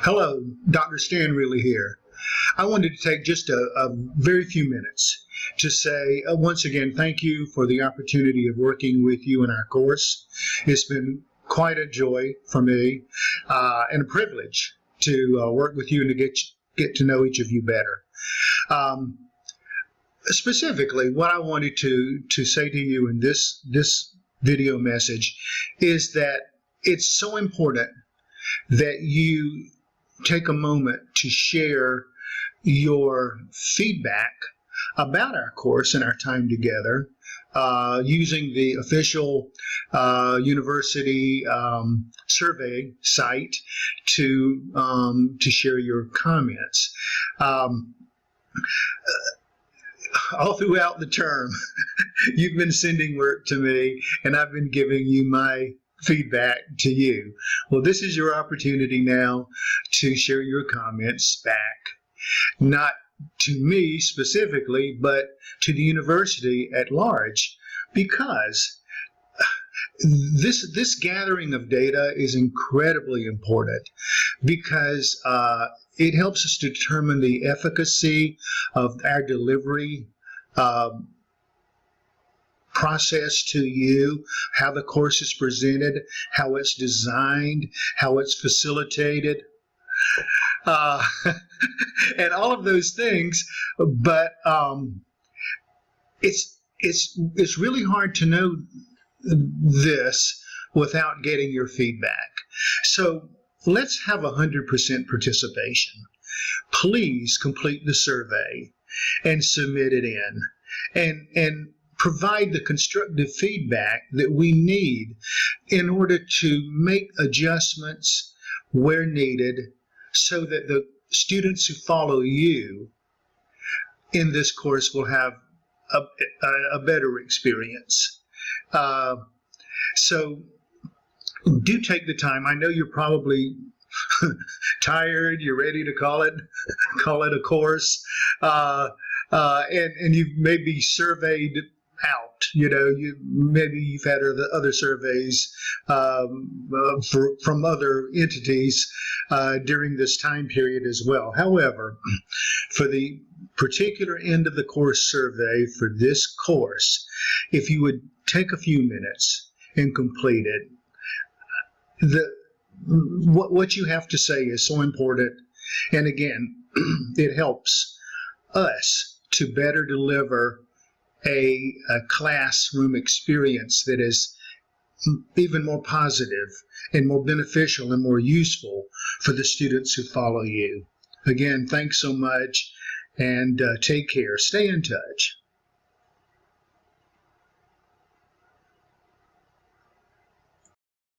Hello, Dr. Stan Reilly here. I wanted to take just a very few minutes to say once again thank you for the opportunity of working with you in our course. It's been quite a joy for me and a privilege to work with you and to get to know each of you better. Specifically, what I wanted to say to you in this video message is that it's so important that you take a moment to share your feedback about our course and our time together using the official university survey site to share your comments. All throughout the term, you've been sending work to me, and I've been giving you my feedback to you. Well, this is your opportunity now to share your comments back, not to me specifically, but to the university at large, because this gathering of data is incredibly important, because it helps us determine the efficacy of our delivery process to you, how the course is presented, how it's designed, how it's facilitated, and all of those things. But it's really hard to know this without getting your feedback. So let's have 100% participation. Please complete the survey and submit it in, and provide the constructive feedback that we need in order to make adjustments where needed so that the students who follow you in this course will have a better experience. So do take the time. I know you're probably tired, you're ready to call it a course, and you've maybe surveyed out, maybe you've had other surveys from other entities during this time period as well. However, for the particular end of the course survey for this course, if you would take a few minutes and complete it, what you have to say is so important, and again, it helps us to better deliver a classroom experience that is even more positive and more beneficial and more useful for the students who follow you. Again, thanks so much, and take care. Stay in touch.